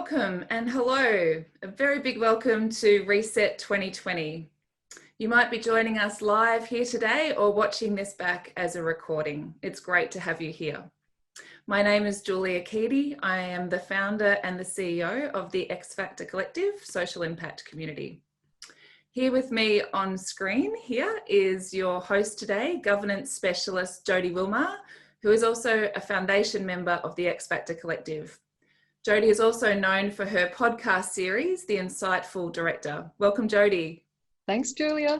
Welcome and hello. A very big welcome to Reset 2020. You might be joining us live here today or watching this back as a recording. It's great to have you here. My name is Julia Keedy. I am the founder and the CEO of the X Factor Collective social impact community. Here with me on screen here is your host today, governance specialist Jody Wilmar, who is also a foundation member of the X Factor Collective. Jody is also known for her podcast series, The Insightful Director. Welcome, Jody. Thanks, Julia.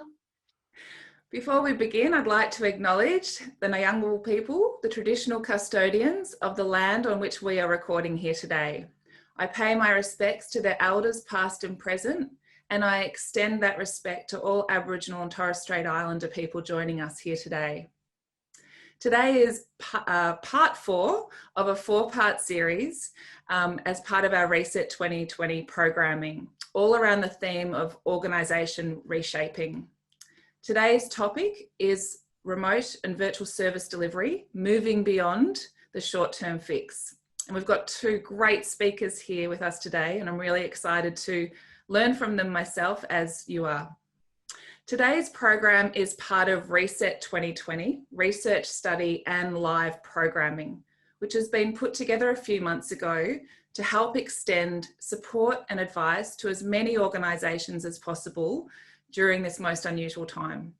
Before we begin, I'd like to acknowledge the Nyungle people, the traditional custodians of the land on which we are recording here today. I pay my respects to their elders past and present, and I extend that respect to all Aboriginal and Torres Strait Islander people joining us here today. Today is part 4 of a 4-part series as part of our Reset 2020 programming, all around the theme of organisation reshaping. Today's topic is remote and virtual service delivery, moving beyond the short-term fix. And we've got 2 great speakers here with us today, and I'm really excited to learn from them myself, as you are. Today's program is part of Reset 2020, research study and live programming, which has been put together a few months ago to help extend support and advice to as many organisations as possible during this most unusual time.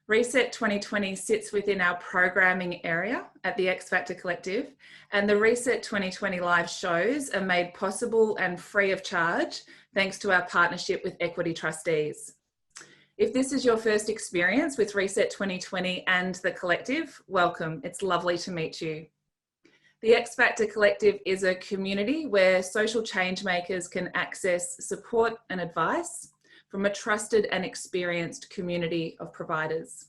Reset 2020 sits within our programming area at the X Factor Collective, and the Reset 2020 live shows are made possible and free of charge thanks to our partnership with Equity Trustees. If this is your first experience with Reset 2020 and the Collective, welcome. It's lovely to meet you. The X Factor Collective is a community where social change makers can access support and advice from a trusted and experienced community of providers.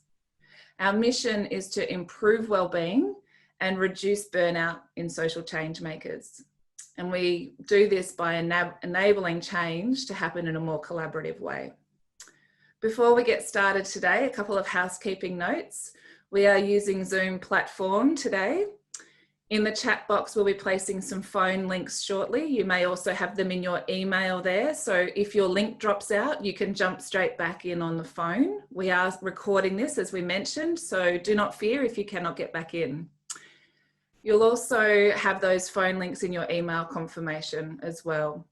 Our mission is to improve wellbeing and reduce burnout in social change makers. And we do this by enabling change to happen in a more collaborative way. Before we get started today, a couple of housekeeping notes. We are using Zoom platform today. In the chat box, we'll be placing some phone links shortly. You may also have them in your email there. So if your link drops out, you can jump straight back in on the phone. We are recording this, as we mentioned, so do not fear if you cannot get back in. You'll also have those phone links in your email confirmation as well.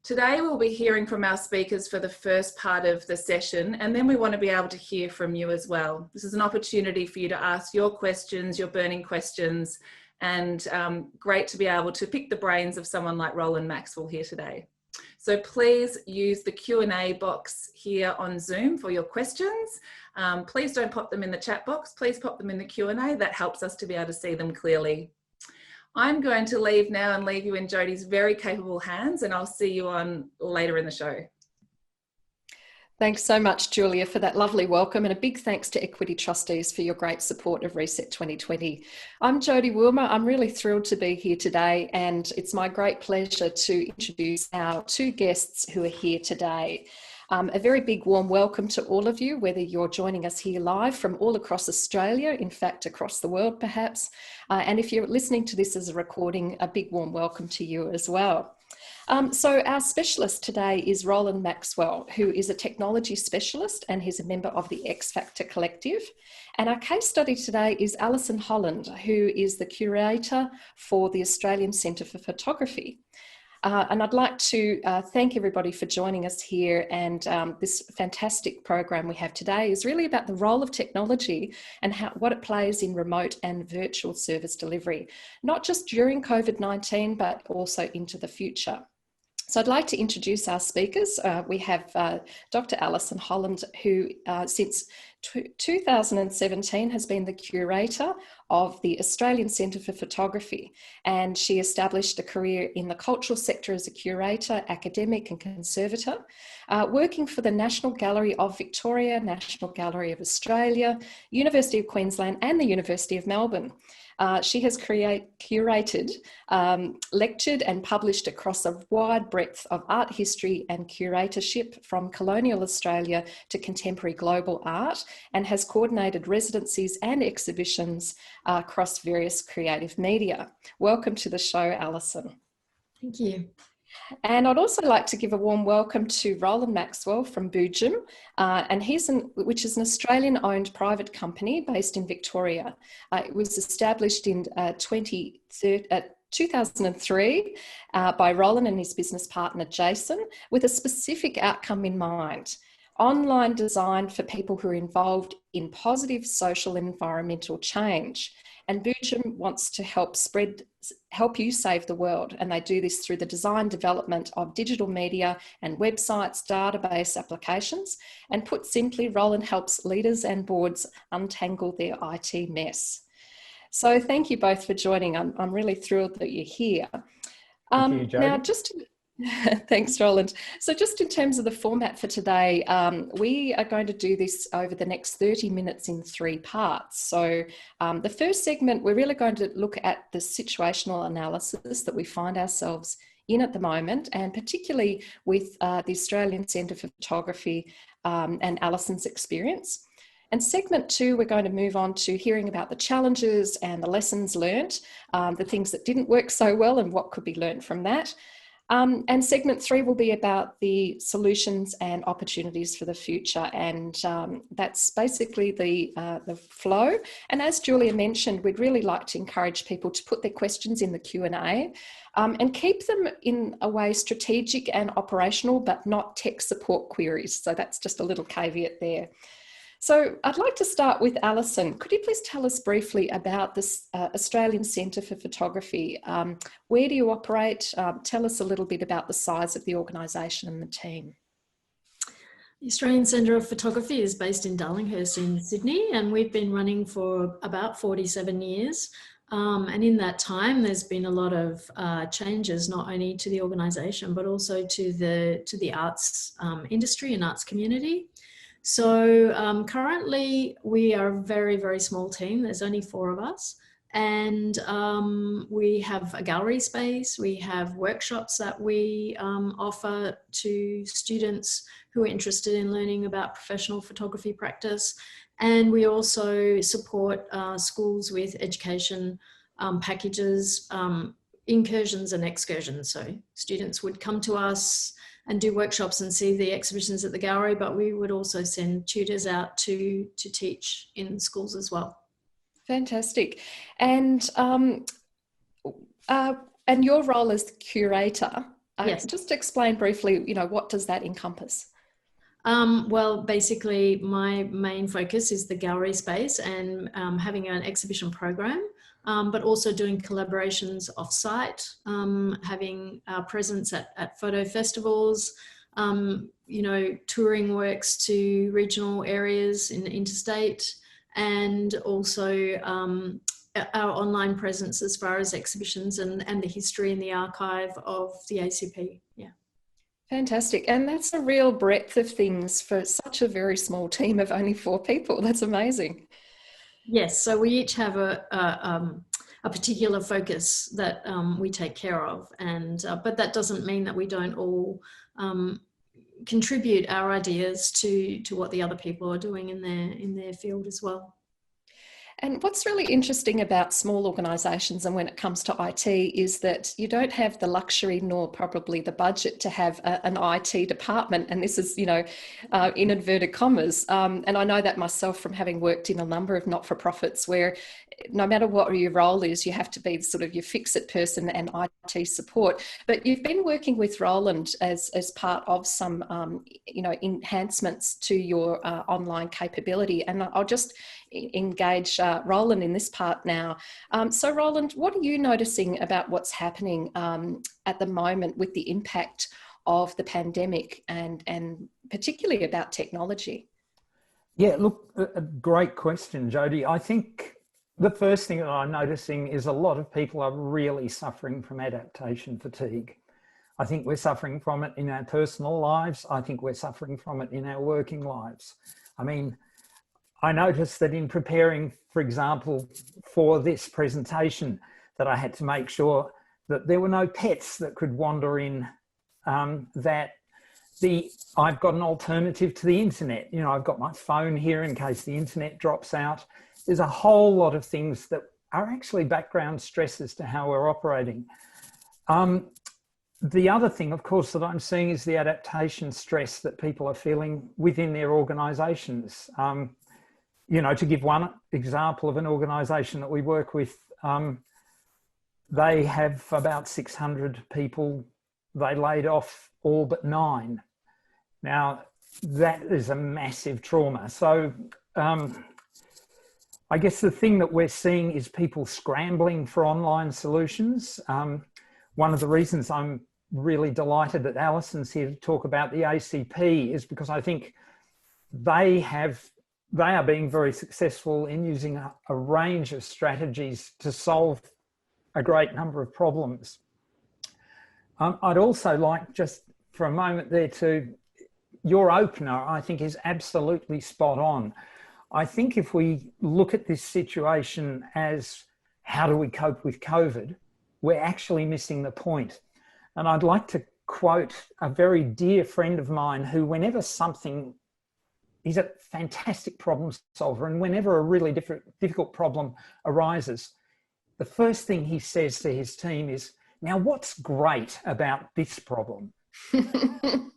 Today, we'll be hearing from our speakers for the first part of the session, and then we want to be able to hear from you as well. This is an opportunity for you to ask your questions, your burning questions, and great to be able to pick the brains of someone like Roland Maxwell here today. So please use the Q&A box here on Zoom for your questions. Please don't pop them in the chat box, please pop them in the Q&A. That helps us to be able to see them clearly. I'm going to leave now and leave you in Jody's very capable hands, and I'll see you on later in the show. Thanks so much, Julia, for that lovely welcome, and a big thanks to Equity Trustees for your great support of Reset 2020. I'm Jody Wilmar. I'm really thrilled to be here today, and it's my great pleasure to introduce our 2 guests who are here today. A very big warm welcome to all of you, whether you're joining us here live from all across Australia, in fact across the world perhaps, and if you're listening to this as a recording, a big warm welcome to you as well. So our specialist today is Roland Maxwell, who is a technology specialist and he's a member of the X Factor Collective. And our case study today is Allison Holland, who is the curator for the Australian Centre for Photography. And I'd like to thank everybody for joining us here, and this fantastic program we have today is really about the role of technology and what it plays in remote and virtual service delivery, not just during COVID-19, but also into the future. So I'd like to introduce our speakers. We have Dr. Allison Holland, who since 2017 has been the curator of the Australian Centre for Photography, and she established a career in the cultural sector as a curator, academic and conservator, working for the National Gallery of Victoria, National Gallery of Australia, University of Queensland and the University of Melbourne. She has curated, lectured and published across a wide breadth of art history and curatorship from colonial Australia to contemporary global art, and has coordinated residencies and exhibitions across various creative media. Welcome to the show, Alison. Thank you. And I'd also like to give a warm welcome to Roland Maxwell from Boojum, which is an Australian-owned private company based in Victoria. It was established in 2003 by Roland and his business partner Jason, with a specific outcome in mind: online design for people who are involved in positive social and environmental change. And Boojum wants to help you save the world. And they do this through the design development of digital media and websites, database applications. And put simply, Roland helps leaders and boards untangle their IT mess. So thank you both for joining. I'm really thrilled that you're here. Thank you, Jody. Now, thanks, Roland. So just in terms of the format for today, we are going to do this over the next 30 minutes in 3 parts. So the first segment, we're really going to look at the situational analysis that we find ourselves in at the moment, and particularly with the Australian Centre for Photography and Allison's experience. And segment 2, we're going to move on to hearing about the challenges and the lessons learned, the things that didn't work so well and what could be learned from that. And segment 3 will be about the solutions and opportunities for the future, and that's basically the flow. And as Julia mentioned, we'd really like to encourage people to put their questions in the Q&A and keep them in a way strategic and operational, but not tech support queries. So that's just a little caveat there. So I'd like to start with Allison. Could you please tell us briefly about this Australian Centre for Photography? Where do you operate? Tell us a little bit about the size of the organisation and the team. The Australian Centre of Photography is based in Darlinghurst in Sydney, and we've been running for about 47 years. And in that time, there's been a lot of changes, not only to the organisation, but also to the arts industry and arts community. So currently we are a very, very small team. There's only 4 of us, and we have a gallery space. We have workshops that we offer to students who are interested in learning about professional photography practice. And we also support schools with education packages, incursions and excursions. So students would come to us and do workshops and see the exhibitions at the gallery, but we would also send tutors out to teach in schools as well. Fantastic. And your role as the curator, yes. Just explain briefly, what does that encompass? Well, basically my main focus is the gallery space and having an exhibition program, but also doing collaborations off-site, having our presence at photo festivals, touring works to regional areas in interstate, and also our online presence as far as exhibitions and the history and the archive of the ACP. Yeah. Fantastic. And that's a real breadth of things for such a very small team of only 4 people. That's amazing. Yes, so we each have a particular focus that we take care of, and but that doesn't mean that we don't all contribute our ideas to what the other people are doing in their field as well. And what's really interesting about small organisations and when it comes to IT is that you don't have the luxury nor probably the budget to have an IT department. And this is, in inverted commas. And I know that myself from having worked in a number of not-for-profits where no matter what your role is, you have to be sort of your fix-it person and IT support. But you've been working with Roland as part of some, enhancements to your online capability. And I'll just engage Roland in this part now. So Roland, what are you noticing about what's happening at the moment with the impact of the pandemic and particularly about technology? Yeah, look, a great question, Jody. I think the first thing that I'm noticing is a lot of people are really suffering from adaptation fatigue. I think we're suffering from it in our personal lives. I think we're suffering from it in our working lives. I mean, I noticed that in preparing, for example, for this presentation, that I had to make sure that there were no pets that could wander in, that I've got an alternative to the internet. I've got my phone here in case the internet drops out. There's a whole lot of things that are actually background stresses to how we're operating. the other thing, of course, that I'm seeing is the adaptation stress that people are feeling within their organisations. You know, to give one example of an organisation that we work with, they have about 600 people. They laid off all but 9. Now, that is a massive trauma. So I guess the thing that we're seeing is people scrambling for online solutions. One of the reasons I'm really delighted that Allison's here to talk about the ACP is because I think they are being very successful in using a range of strategies to solve a great number of problems. I'd also like, just for a moment there, your opener, I think, is absolutely spot on. I think if we look at this situation as how do we cope with COVID, we're actually missing the point. And I'd like to quote a very dear friend of mine who, whenever something, he's a fantastic problem solver, and whenever a really difficult problem arises, the first thing he says to his team is, now what's great about this problem?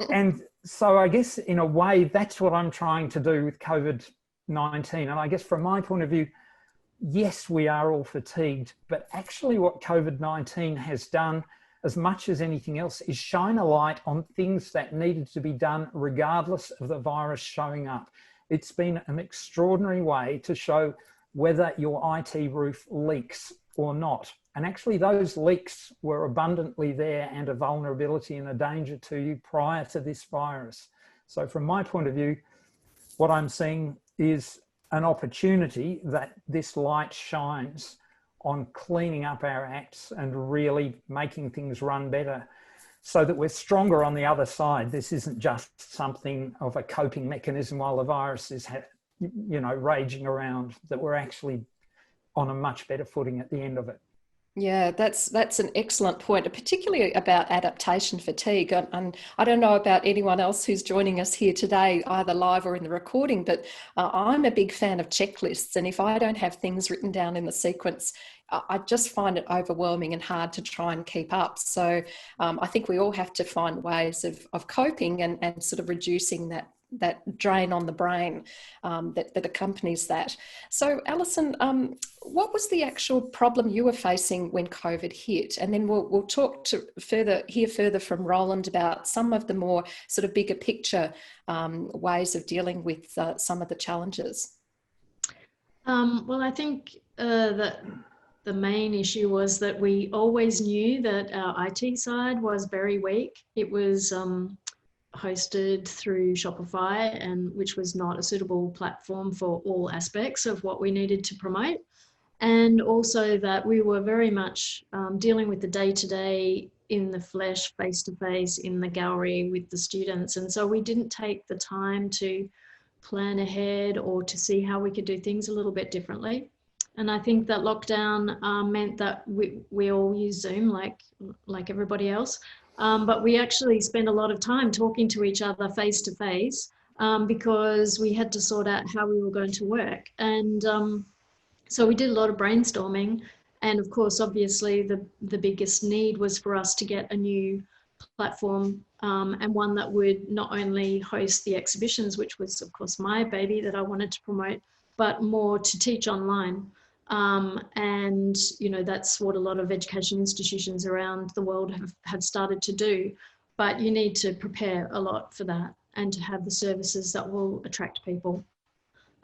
And so I guess in a way, that's what I'm trying to do with COVID-19. And I guess from my point of view, yes, we are all fatigued, but actually what COVID-19 has done, as much as anything else, is shine a light on things that needed to be done regardless of the virus showing up. It's been an extraordinary way to show whether your IT roof leaks or not. And actually those leaks were abundantly there and a vulnerability and a danger to you prior to this virus. So from my point of view, what I'm seeing is an opportunity that this light shines on cleaning up our acts and really making things run better so that we're stronger on the other side. This isn't just something of a coping mechanism while the virus is, you know, raging around, that we're actually on a much better footing at the end of it. Yeah, that's an excellent point, particularly about adaptation fatigue. And I don't know about anyone else who's joining us here today, either live or in the recording, but I'm a big fan of checklists. And if I don't have things written down in the sequence, I just find it overwhelming and hard to try and keep up. So I think we all have to find ways of coping and sort of reducing that drain on the brain that accompanies that. So Allison, what was the actual problem you were facing when COVID hit? And then we'll talk hear further from Roland about some of the more sort of bigger picture ways of dealing with some of the challenges. Well, I think that the main issue was that we always knew that our IT side was very weak. It was hosted through Shopify, and which was not a suitable platform for all aspects of what we needed to promote. And also that we were very much dealing with the day-to-day in the flesh, face-to-face, in the gallery with the students. And so we didn't take the time to plan ahead or to see how we could do things a little bit differently. And I think that lockdown meant that we all use Zoom like everybody else. But we actually spent a lot of time talking to each other face to face because we had to sort out how we were going to work. And so we did a lot of brainstorming. And of course, obviously, the biggest need was for us to get a new platform and one that would not only host the exhibitions, which was, of course, my baby that I wanted to promote, but more to teach online. And, you know, that's what a lot of education institutions around the world have started to do. But you need to prepare a lot for that and to have the services that will attract people.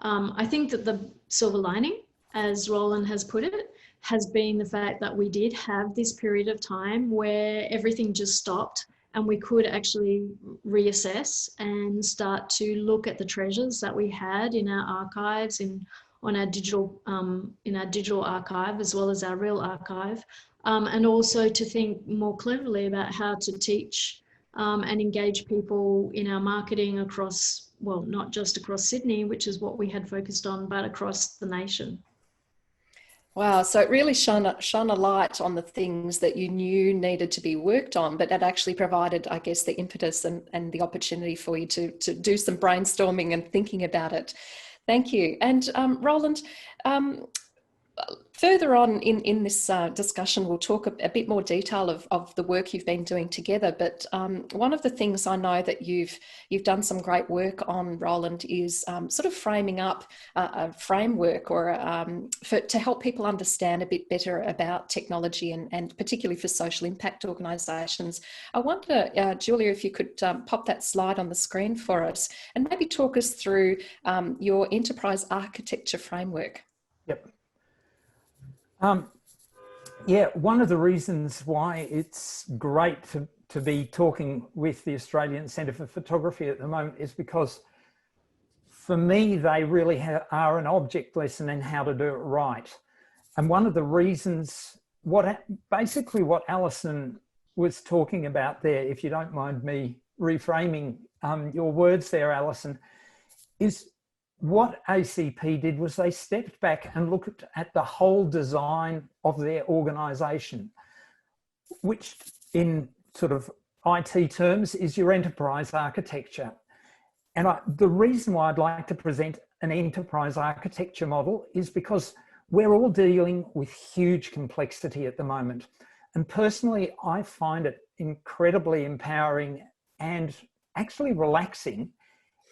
I think that the silver lining, as Roland has put it, has been the fact that we did have this period of time where everything just stopped and we could actually reassess and start to look at the treasures that we had in our archives, in our digital archive as well as our real archive, and also to think more cleverly about how to teach and engage people in our marketing across, well, not just across Sydney, which is what we had focused on, but across the nation. Wow, so it really shone a light on the things that you knew needed to be worked on, but it actually provided, I guess, the impetus and the opportunity for you to do some brainstorming and thinking about it. Thank you. And Roland, further on in this discussion, we'll talk a bit more detail of the work you've been doing together. But one of the things I know that you've done some great work on, Roland, is sort of framing up a framework or to help people understand a bit better about technology and particularly for social impact organisations. I wonder, Julia, if you could pop that slide on the screen for us and maybe talk us through your enterprise architecture framework. Yep. Yeah, one of the reasons why it's great to be talking with the Australian Centre for Photography at the moment is because for me, they really are an object lesson in how to do it right. And one of the reasons, basically what Allison was talking about there, if you don't mind me reframing your words there, Allison, is what ACP did was they stepped back and looked at the whole design of their organisation, which in sort of IT terms is your enterprise architecture. And the reason why I'd like to present an enterprise architecture model is because we're all dealing with huge complexity at the moment. And personally, I find it incredibly empowering and actually relaxing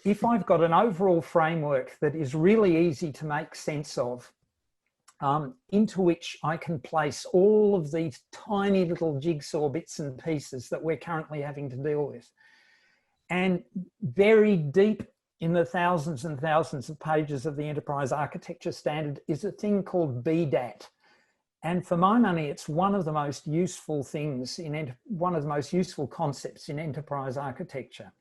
if I've got an overall framework that is really easy to make sense of, into which I can place all of these tiny little jigsaw bits and pieces that we're currently having to deal with. And buried deep in the thousands and thousands of pages of the Enterprise Architecture Standard is a thing called BDAT. And for my money, it's one of the most useful things one of the most useful concepts in enterprise architecture.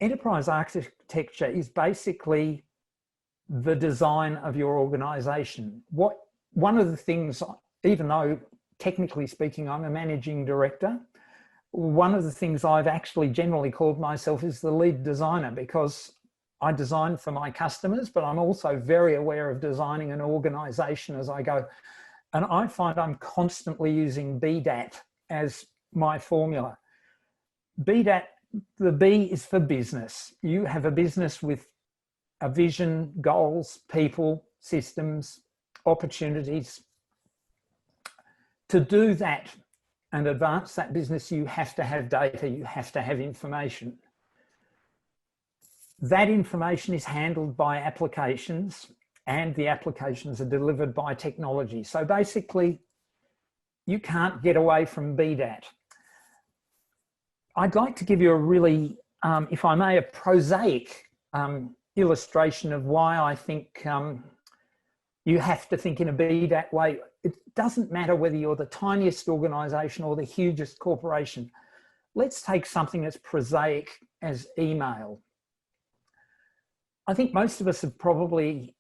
Enterprise architecture is basically the design of your organization. One of the things, even though technically speaking, I'm a managing director, one of the things I've actually generally called myself is the lead designer, because I design for my customers, but I'm also very aware of designing an organization as I go. And I find I'm constantly using BDAT as my formula. BDAT, the B is for business. You have a business with a vision, goals, people, systems, opportunities. To do that and advance that business, you have to have data, you have to have information. That information is handled by applications, and the applications are delivered by technology. So basically, you can't get away from BDAT. I'd like to give you a really, if I may, a prosaic illustration of why I think you have to think in a BDAT way. It doesn't matter whether you're the tiniest organisation or the hugest corporation. Let's take something as prosaic as email. I think most of us have probably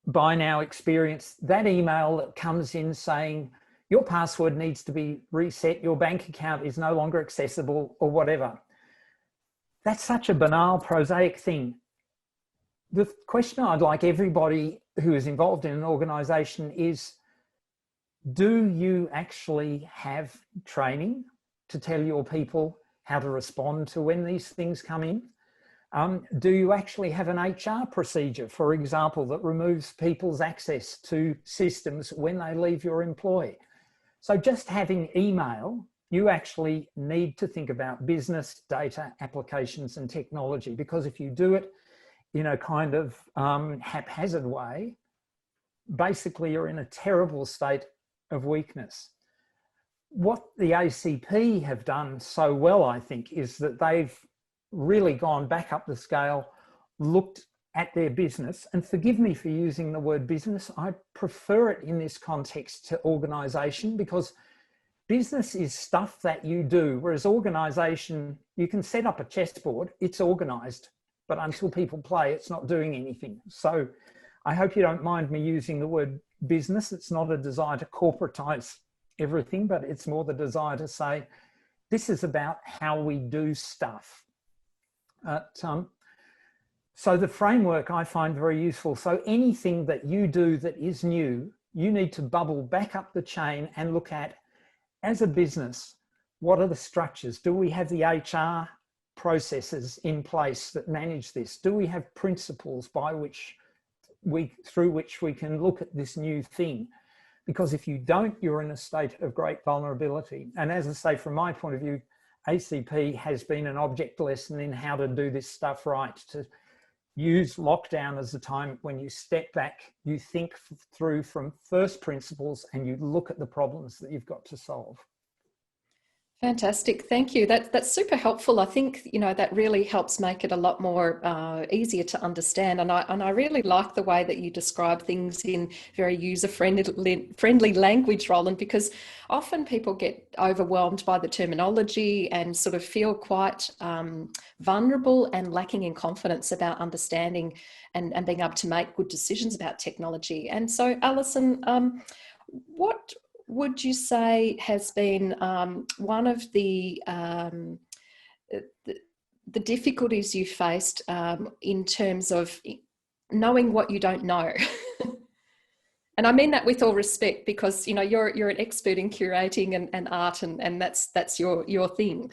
by now experienced that email that comes in saying, your password needs to be reset, your bank account is no longer accessible, or whatever. That's such a banal, prosaic thing. The question I'd like everybody who is involved in an organisation is, do you actually have training to tell your people how to respond to when these things come in? Do you actually have an HR procedure, for example, that removes people's access to systems when they leave your employ? So just having email, you actually need to think about business, data, applications, and technology, because if you do it in a kind of haphazard way, basically you're in a terrible state of weakness. What the ACP have done so well, I think, is that they've really gone back up the scale, looked at their business, and forgive me for using the word business, I prefer it in this context to organisation, because business is stuff that you do, whereas organisation, you can set up a chessboard, it's organised, but until people play, it's not doing anything. So I hope you don't mind me using the word business. It's not a desire to corporatise everything, but it's more the desire to say, this is about how we do stuff. So the framework I find very useful. So anything that you do that is new, you need to bubble back up the chain and look at, as a business, what are the structures? Do we have the HR processes in place that manage this? Do we have principles by which through which we can look at this new thing. Because if you don't, you're in a state of great vulnerability. And as I say, from my point of view, ACP has been an object lesson in how to do this stuff right, to use lockdown as a time when you step back, you think through from first principles, and you look at the problems that you've got to solve. Fantastic, thank you. That's super helpful. I think, you know, that really helps make it a lot more easier to understand. And I really like the way that you describe things in very user-friendly language, Roland, because often people get overwhelmed by the terminology and sort of feel quite vulnerable and lacking in confidence about understanding and being able to make good decisions about technology. And so, Allison, what would you say has been one of the difficulties you faced in terms of knowing what you don't know? And I mean that with all respect, because, you know, you're an expert in curating and art, and that's your thing.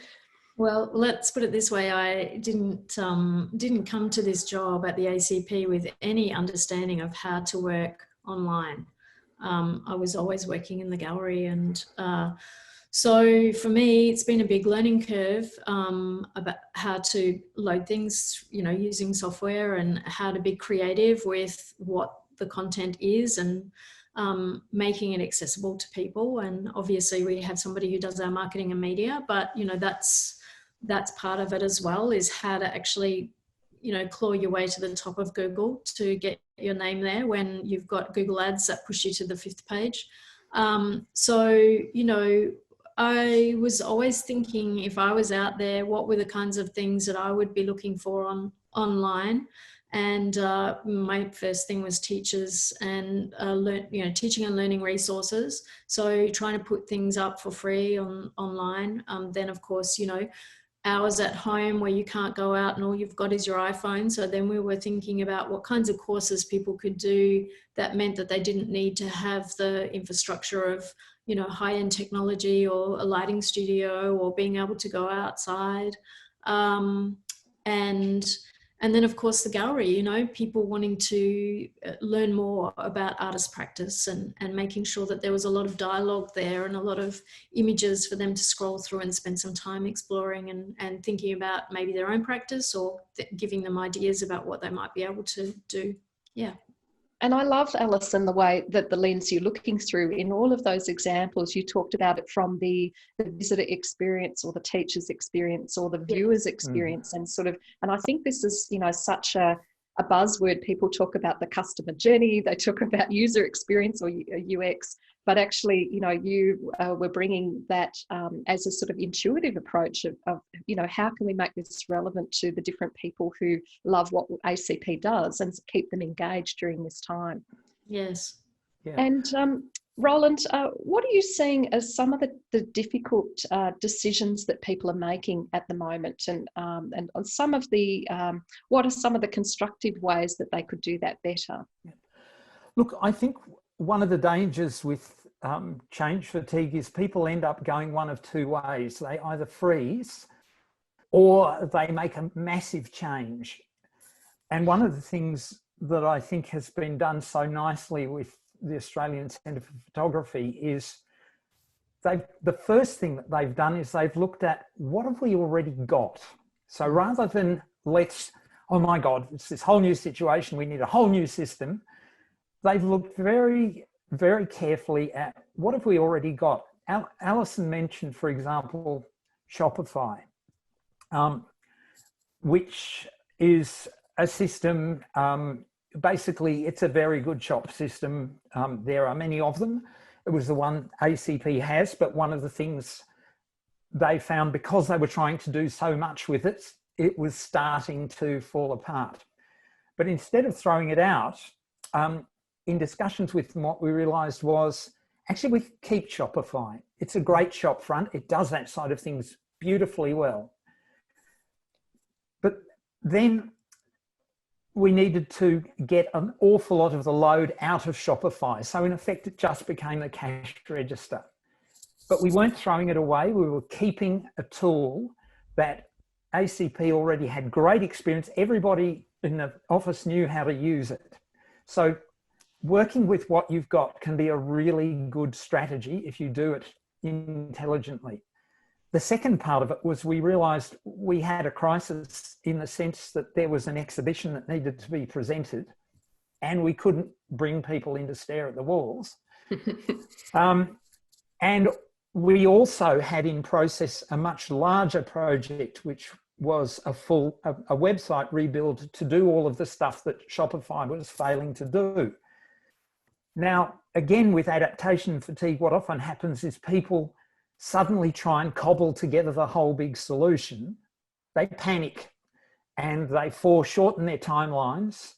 Well, let's put it this way. I didn't come to this job at the ACP with any understanding of how to work online. I was always working in the gallery, and so for me, it's been a big learning curve about how to load things, you know, using software, and how to be creative with what the content is, and making it accessible to people. And obviously, we have somebody who does our marketing and media, but you know, that's part of it as well, is how to actually, you know, claw your way to the top of Google to get your name there when you've got Google ads that push you to the 5th page. So, you know, I was always thinking, if I was out there, what were the kinds of things that I would be looking for online? And my first thing was teachers and teaching and learning resources. So trying to put things up for free online. Then of course, you know, hours at home where you can't go out and all you've got is your iPhone. So then we were thinking about what kinds of courses people could do that meant that they didn't need to have the infrastructure of, you know, high-end technology or a lighting studio or being able to go outside. And then of course the gallery, you know, people wanting to learn more about artist practice, and making sure that there was a lot of dialogue there and a lot of images for them to scroll through and spend some time exploring and thinking about maybe their own practice, or giving them ideas about what they might be able to do. Yeah. And I love, Allison, the way that the lens you're looking through in all of those examples. You talked about it from the visitor experience, or the teacher's experience, or the viewer's experience, and sort of, and I think this is, you know, such a buzzword. People talk about the customer journey, they talk about user experience or UX, but actually, you know, you were bringing that as a sort of intuitive approach of, you know, how can we make this relevant to the different people who love what ACP does and keep them engaged during this time. Yes. Yeah. And Roland, what are you seeing as some of the difficult decisions that people are making at the moment, and on some of the, what are some of the constructive ways that they could do that better? Look, I think one of the dangers with change fatigue is people end up going one of two ways. They either freeze or they make a massive change. And one of the things that I think has been done so nicely with the Australian Centre for Photography is the first thing that they've done is they've looked at what have we already got. So rather than oh my God, it's this whole new situation, we need a whole new system, they've looked very, very carefully at what have we already got. Allison mentioned, for example, Shopify, which is a system, basically it's a very good shop system. There are many of them. It was the one ACP has, but one of the things they found, because they were trying to do so much with it, it was starting to fall apart. But instead of throwing it out, in discussions with them, what we realized was, actually we keep Shopify. It's a great shop front. It does that side of things beautifully well. But then we needed to get an awful lot of the load out of Shopify. So in effect, it just became a cash register. But we weren't throwing it away. We were keeping a tool that ACP already had great experience. Everybody in the office knew how to use it. So working with what you've got can be a really good strategy if you do it intelligently. The second part of it was we realised we had a crisis in the sense that there was an exhibition that needed to be presented and we couldn't bring people in to stare at the walls. And we also had in process a much larger project, which was a website rebuild to do all of the stuff that Shopify was failing to do. Now, again, with adaptation fatigue, what often happens is people suddenly try and cobble together the whole big solution. They panic and they foreshorten their timelines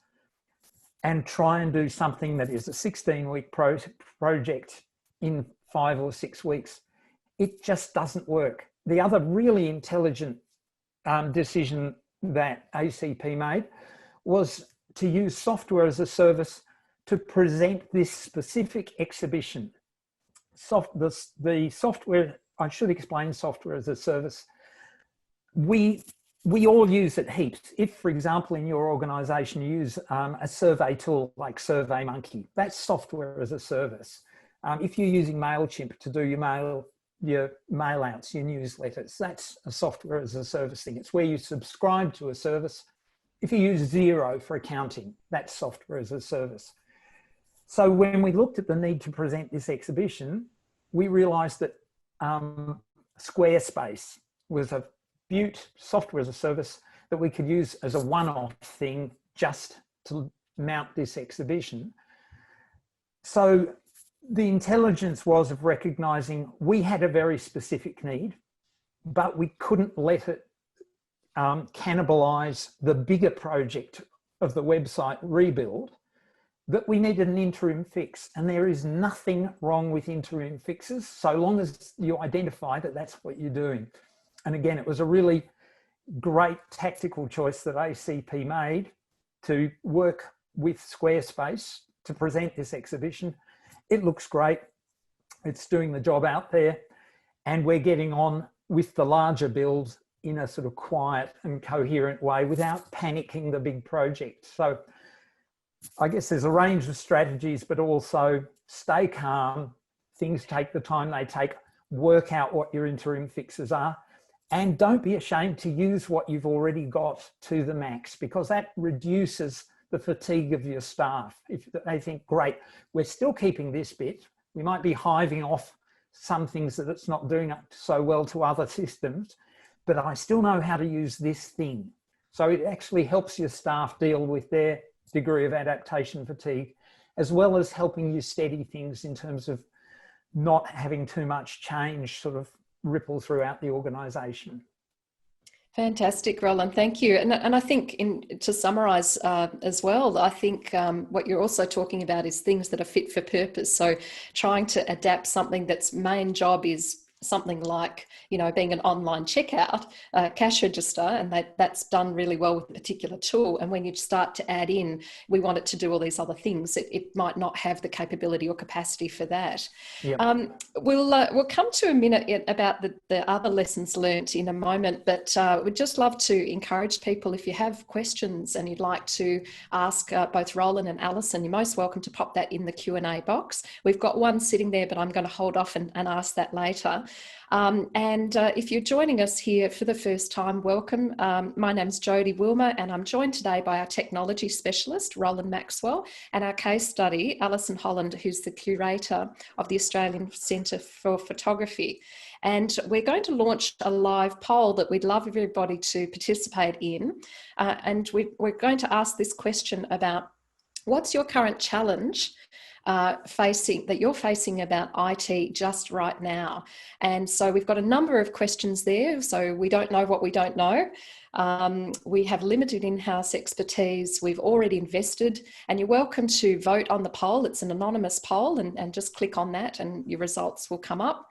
and try and do something that is a 16-week project in 5 or 6 weeks. It just doesn't work. The other really intelligent decision that ACP made was to use software as a service to present this specific exhibition. The software, I should explain software as a service. We all use it heaps. If, for example, in your organisation you use a survey tool like SurveyMonkey, that's software as a service. If you're using MailChimp to do your mail outs, your newsletters, that's a software as a service thing. It's where you subscribe to a service. If you use Xero for accounting, that's software as a service. So when we looked at the need to present this exhibition, we realised that Squarespace was a beaut software as a service that we could use as a one-off thing just to mount this exhibition. So the intelligence was of recognising we had a very specific need, but we couldn't let it cannibalise the bigger project of the website rebuild, that we needed an interim fix. And there is nothing wrong with interim fixes so long as you identify that that's what you're doing. And again, it was a really great tactical choice that ACP made to work with Squarespace to present this exhibition. It looks great. It's doing the job out there. And we're getting on with the larger build in a sort of quiet and coherent way without panicking the big project. So I guess there's a range of strategies, but also stay calm. Things take the time they take. Work out what your interim fixes are. And don't be ashamed to use what you've already got to the max, because that reduces the fatigue of your staff. If they think, great, we're still keeping this bit. We might be hiving off some things that it's not doing so well to other systems, but I still know how to use this thing. So it actually helps your staff deal with their degree of adaptation fatigue, as well as helping you steady things in terms of not having too much change sort of ripple throughout the organisation. Fantastic, Roland. Thank you. And I think to summarise as well, I think what you're also talking about is things that are fit for purpose. So trying to adapt something that's main job is something like, you know, being an online checkout, cash register, and that's done really well with a particular tool. And when you start to add in, we want it to do all these other things, it might not have the capability or capacity for that. Yep. We'll come to a minute about the other lessons learnt in a moment, but we'd just love to encourage people, if you have questions and you'd like to ask both Roland and Allison, you're most welcome to pop that in the Q&A box. We've got one sitting there, but I'm going to hold off and ask that later. If you're joining us here for the first time, welcome. My name's Jodie Wilmer, and I'm joined today by our technology specialist, Roland Maxwell, and our case study, Allison Holland, who's the curator of the Australian Centre for Photography. And we're going to launch a live poll that we'd love everybody to participate in. And we're going to ask this question about what's your current challenge that you're facing about IT just right now. And so we've got a number of questions there. So we don't know what we don't know. We have limited in-house expertise. We've already invested, and you're welcome to vote on the poll. It's an anonymous poll, and just click on that and your results will come up.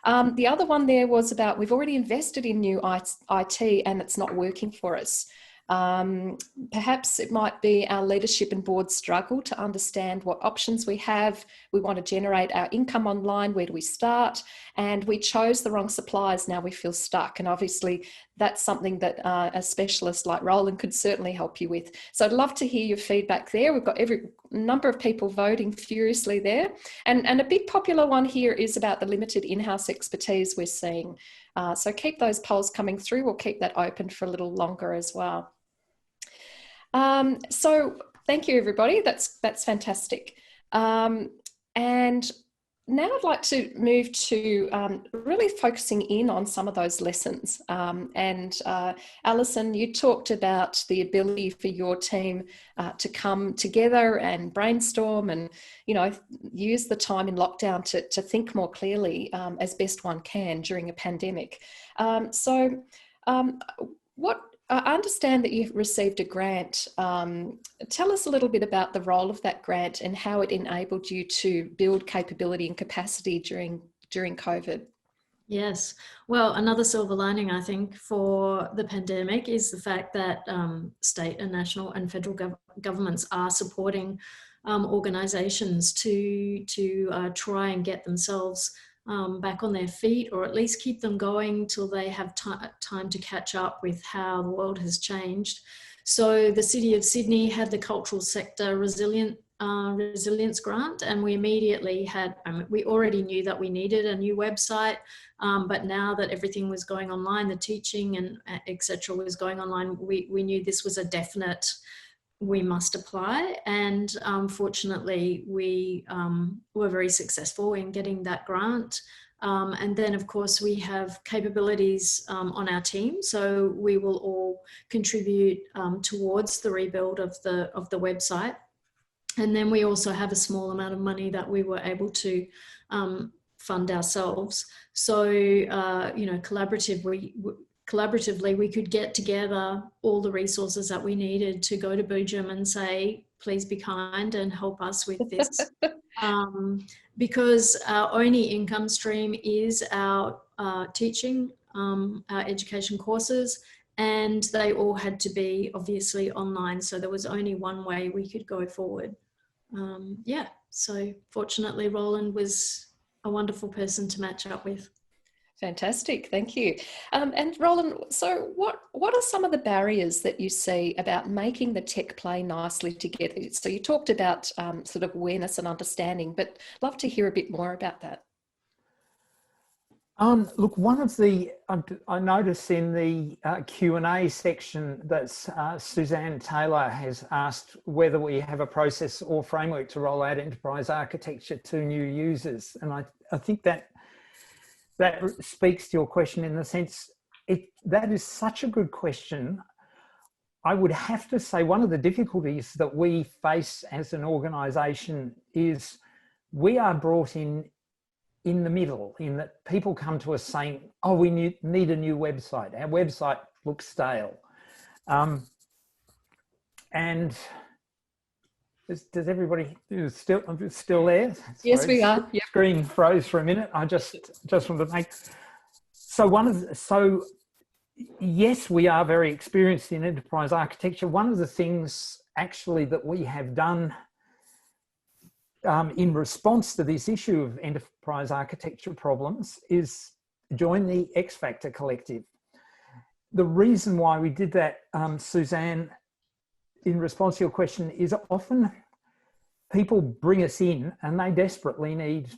The other one there was about we've already invested in new IT and it's not working for us. Perhaps it might be our leadership and board struggle to understand what options we have. We want to generate our income online. Where do we start? And we chose the wrong suppliers. Now we feel stuck. And obviously that's something that a specialist like Roland could certainly help you with. So I'd love to hear your feedback there. We've got every number of people voting furiously there. And a big popular one here is about the limited in-house expertise we're seeing. So keep those polls coming through. We'll keep that open for a little longer as well. So thank you, everybody. That's fantastic. And now I'd like to move to really focusing in on some of those lessons. Allison, you talked about the ability for your team to come together and brainstorm and, you know, use the time in lockdown to think more clearly as best one can during a pandemic. I understand that you've received a grant. Tell us a little bit about the role of that grant and how it enabled you to build capability and capacity during COVID. Yes. Well, another silver lining, I think, for the pandemic is the fact that state and national and federal governments are supporting organisations to try and get themselves back on their feet, or at least keep them going till they have time to catch up with how the world has changed. So the City of Sydney had the Cultural Sector Resilience Grant, and we immediately had, we already knew that we needed a new website, but now that everything was going online, the teaching and etc. was going online, we knew this was a definite, we must apply. And fortunately, we were very successful in getting that grant. And then, of course, we have capabilities on our team, so we will all contribute towards the rebuild of the website. And then we also have a small amount of money that we were able to fund ourselves. So, you know, collaboratively, we could get together all the resources that we needed to go to Boojum and say, please be kind and help us with this. Because our only income stream is our teaching, our education courses, and they all had to be obviously online. So there was only one way we could go forward. Yeah, so fortunately, Roland was a wonderful person to match up with. Fantastic, thank you. And Roland, so what are some of the barriers that you see about making the tech play nicely together? So you talked about sort of awareness and understanding, but love to hear a bit more about that. Look, one of the, I noticed in the Q&A section that Suzanne Taylor has asked whether we have a process or framework to roll out enterprise architecture to new users. And I think that speaks to your question in the sense, that is such a good question. I would have to say one of the difficulties that we face as an organisation is we are brought in the middle, in that people come to us saying, oh, we need a new website. Our website looks stale. And does everybody still there? Yes, we are. Yep. Screen froze for a minute. I just wanted to make, so yes, we are very experienced in enterprise architecture. One of the things actually that we have done in response to this issue of enterprise architecture problems is join the X Factor Collective. The reason why we did that, Suzanne, in response to your question, is often people bring us in and they desperately need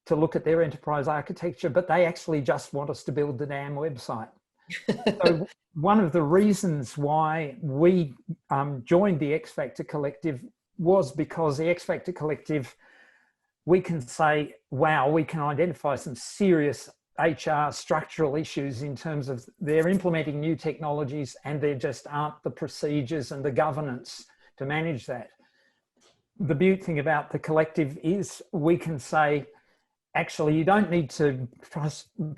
to look at their enterprise architecture, but they actually just want us to build the damn website. So one of the reasons why we joined the X Factor Collective was because the X Factor Collective, we can say, wow, we can identify some serious HR structural issues in terms of they're implementing new technologies and there just aren't the procedures and the governance to manage that. The beauty thing about the collective is we can say, actually, you don't need to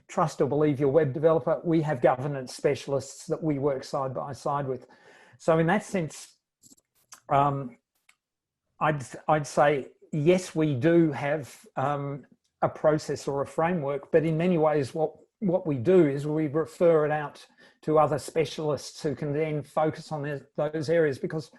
trust or believe your web developer. We have governance specialists that we work side by side with. So in that sense, I'd say, yes, we do have a process or a framework, but in many ways, what we do is we refer it out to other specialists who can then focus on those areas, because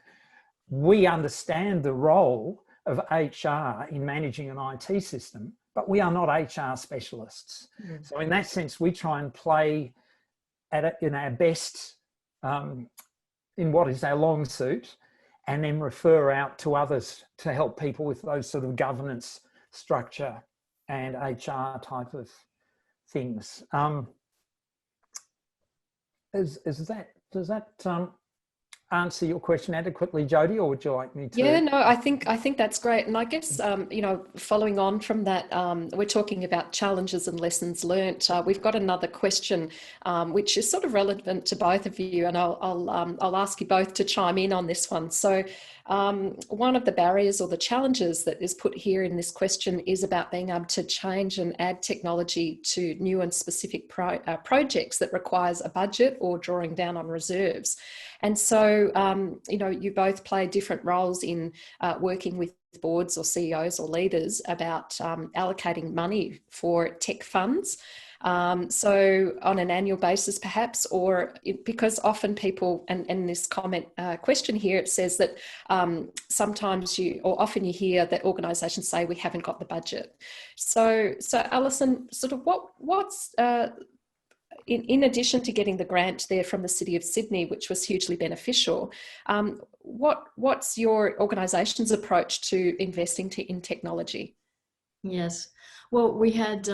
we understand the role of HR in managing an IT system, but we are not HR specialists. So in that sense, we try and play in our best, in what is our long suit, and then refer out to others to help people with those sort of governance, structure and HR type of things. Does that answer your question adequately, Jodie, or would you like me to? Yeah, no, I think that's great. And I guess, you know, following on from that, we're talking about challenges and lessons learnt. We've got another question, which is sort of relevant to both of you, and I'll ask you both to chime in on this one. So one of the barriers or the challenges that is put here in this question is about being able to change and add technology to new and specific projects that requires a budget or drawing down on reserves. And so, you know, you both play different roles in working with boards or CEOs or leaders about allocating money for tech funds. So on an annual basis, perhaps, or because often people, and in this comment question here, it says that sometimes often you hear that organisations say we haven't got the budget. So Allison, sort of what's in addition to getting the grant there from the City of Sydney, which was hugely beneficial, what's your organisation's approach to investing in technology? Yes, well, we had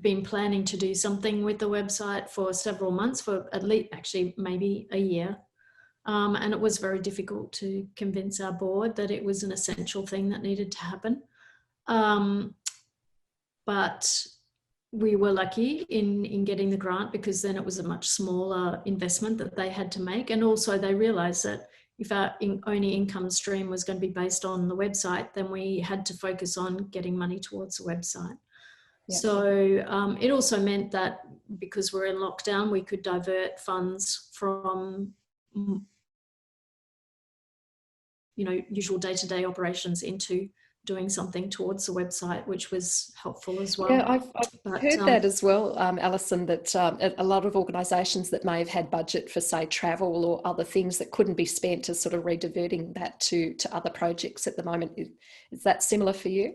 been planning to do something with the website for several months, for at least actually maybe a year. And it was very difficult to convince our board that it was an essential thing that needed to happen. But we were lucky in getting the grant, because then it was a much smaller investment that they had to make. And also they realized that if our only income stream was going to be based on the website, then we had to focus on getting money towards the website. Yep. So it also meant that because we're in lockdown, we could divert funds from, you know, usual day-to-day operations into doing something towards the website, which was helpful as well. Yeah, I've heard that as well, Allison, that a lot of organisations that may have had budget for, say, travel or other things that couldn't be spent are sort of rediverting that to other projects at the moment. Is that similar for you?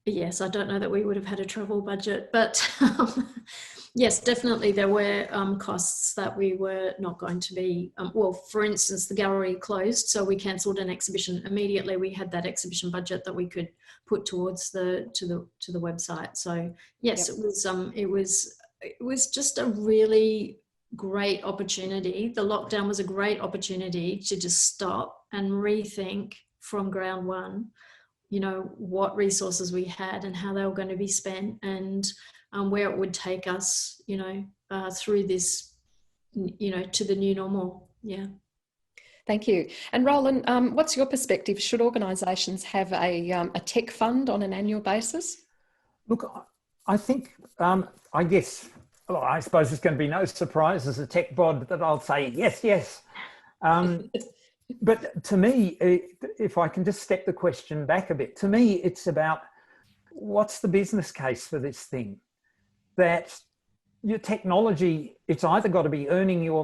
Yes, I don't know that we would have had a travel budget, but yes, definitely there were costs that we were not going to be, well, for instance, the gallery closed, so we cancelled an exhibition. Immediately we had that exhibition budget that we could put towards the website. So yes, yep. It was just a really great opportunity. The lockdown was a great opportunity to just stop and rethink from ground one, you know, what resources we had and how they were going to be spent, and where it would take us, you know, through this, you know, to the new normal. Yeah. Thank you. And Roland, what's your perspective? Should organisations have a tech fund on an annual basis? Look, I think, I guess, well, I suppose it's going to be no surprise as a tech bod that I'll say yes, yes. But to me, if I can just step the question back a bit, to me, it's about what's the business case for this thing? That your technology, it's either got to be earning you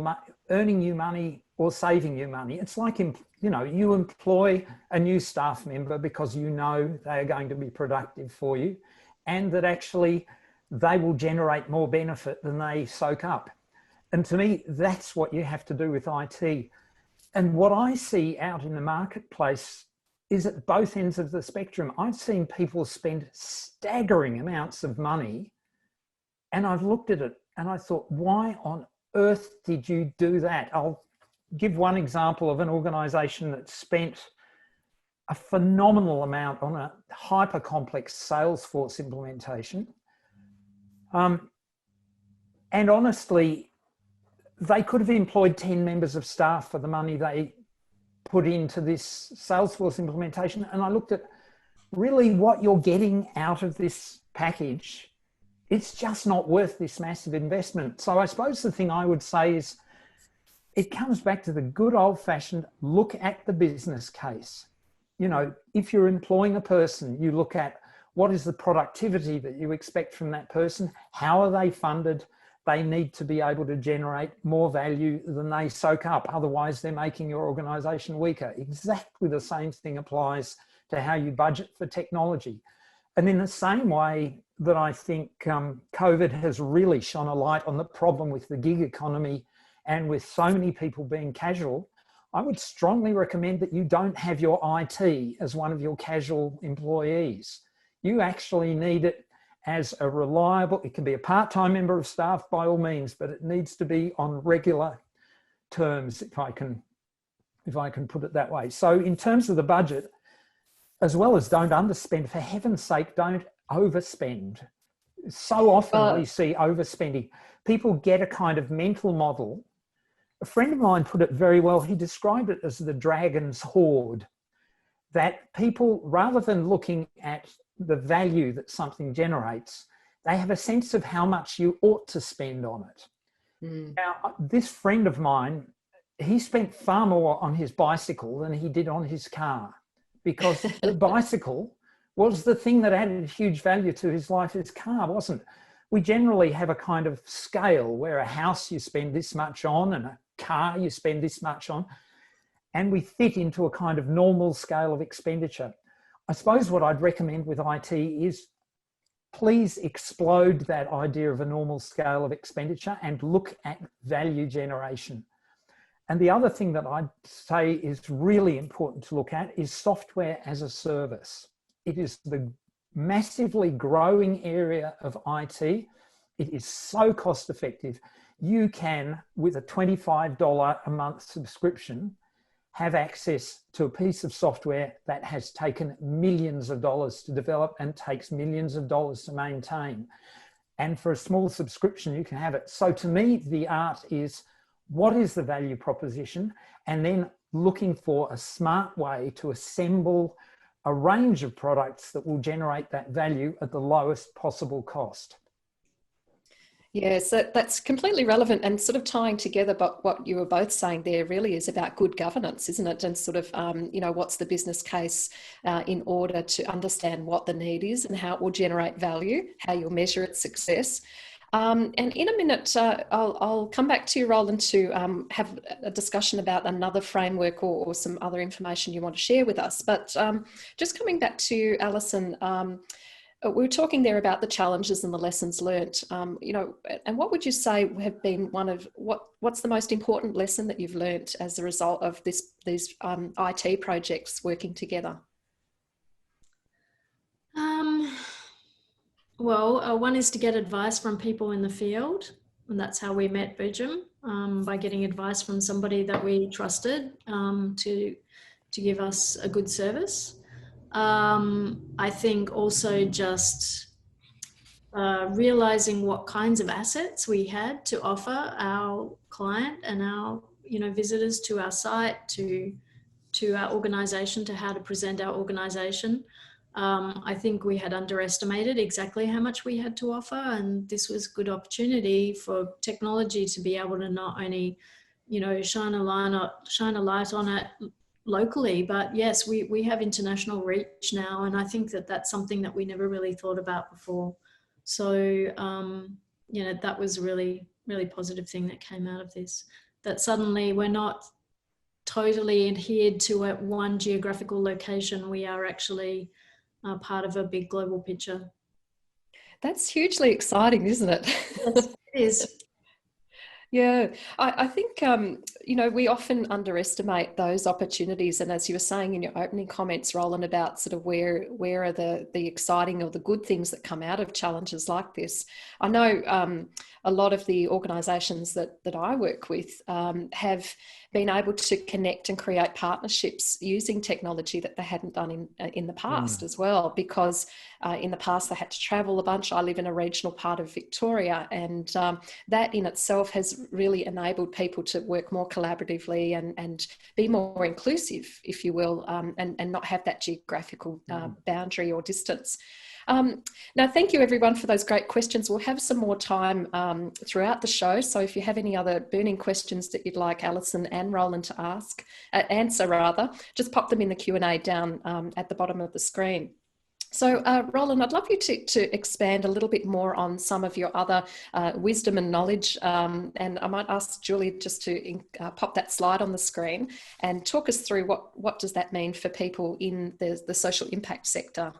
money or saving you money. It's like, you know, you employ a new staff member because you know they are going to be productive for you, and that actually they will generate more benefit than they soak up. And to me, that's what you have to do with IT. And what I see out in the marketplace is at both ends of the spectrum. I've seen people spend staggering amounts of money, and I've looked at it and I thought, why on earth did you do that? I'll give one example of an organisation that spent a phenomenal amount on a hyper complex Salesforce implementation. And honestly, they could have employed 10 members of staff for the money they put into this Salesforce implementation. And I looked at really what you're getting out of this package. It's just not worth this massive investment. So I suppose the thing I would say is it comes back to the good old fashioned look at the business case. You know, if you're employing a person, you look at what is the productivity that you expect from that person? How are they funded? They need to be able to generate more value than they soak up. Otherwise, they're making your organisation weaker. Exactly the same thing applies to how you budget for technology. And in the same way, that I think COVID has really shone a light on the problem with the gig economy and with so many people being casual. I would strongly recommend that you don't have your IT as one of your casual employees. You actually need it as a reliable, it can be a part-time member of staff by all means, but it needs to be on regular terms, if I can put it that way. So in terms of the budget, as well as don't underspend, for heaven's sake, don't overspend. So often we see overspending. People get a kind of mental model. A friend of mine put it very well. He described it as the dragon's hoard, that people, rather than looking at the value that something generates, they have a sense of how much you ought to spend on it. Now, this friend of mine, he spent far more on his bicycle than he did on his car, because the bicycle was the thing that added huge value to his life. His car wasn't. We generally have a kind of scale where a house you spend this much on and a car you spend this much on, and we fit into a kind of normal scale of expenditure. I suppose what I'd recommend with IT is please explode that idea of a normal scale of expenditure and look at value generation. And the other thing that I'd say is really important to look at is software as a service. It is the massively growing area of IT. It is so cost effective. You can, with a $25 a month subscription, have access to a piece of software that has taken millions of dollars to develop and takes millions of dollars to maintain. And for a small subscription, you can have it. So to me, the art is, what is the value proposition? And then looking for a smart way to assemble a range of products that will generate that value at the lowest possible cost. Yes, that's completely relevant, and sort of tying together, but what you were both saying there really is about good governance, isn't it? And sort of, what's the business case in order to understand what the need is and how it will generate value, how you'll measure its success. And in a minute, I'll come back to you, Roland, to have a discussion about another framework or some other information you want to share with us. But just coming back to Allison, we were talking there about the challenges and the lessons learnt, and what would you say have been what's the most important lesson that you've learnt as a result of these IT projects working together? One is to get advice from people in the field, and that's how we met Boojum, by getting advice from somebody that we trusted to give us a good service. I think also just realizing what kinds of assets we had to offer our client and our visitors to our site, to our organization, to how to present our organization. I think we had underestimated exactly how much we had to offer, and this was a good opportunity for technology to be able to not only shine a light on it locally, but yes, we have international reach now, and I think that that's something that we never really thought about before. So that was a really, really positive thing that came out of this, that suddenly we're not totally adhered to at one geographical location. We are actually part of a big global picture. That's hugely exciting, isn't it? Yes, it is. Yeah, I think, we often underestimate those opportunities. And as you were saying in your opening comments, Roland, about sort of where are the exciting or the good things that come out of challenges like this. I know a lot of the organisations that I work with have been able to connect and create partnerships using technology that they hadn't done in the past as well, because in the past they had to travel a bunch. I live in a regional part of Victoria, and that in itself has really enabled people to work more collaboratively and be more inclusive, if you will, and not have that geographical boundary or distance. Now, thank you everyone for those great questions. We'll have some more time throughout the show. So if you have any other burning questions that you'd like Allison and Roland to answer, just pop them in the Q&A down at the bottom of the screen. So Roland, I'd love you to expand a little bit more on some of your other wisdom and knowledge. And I might ask Julie just to pop that slide on the screen and talk us through what does that mean for people in the social impact sector.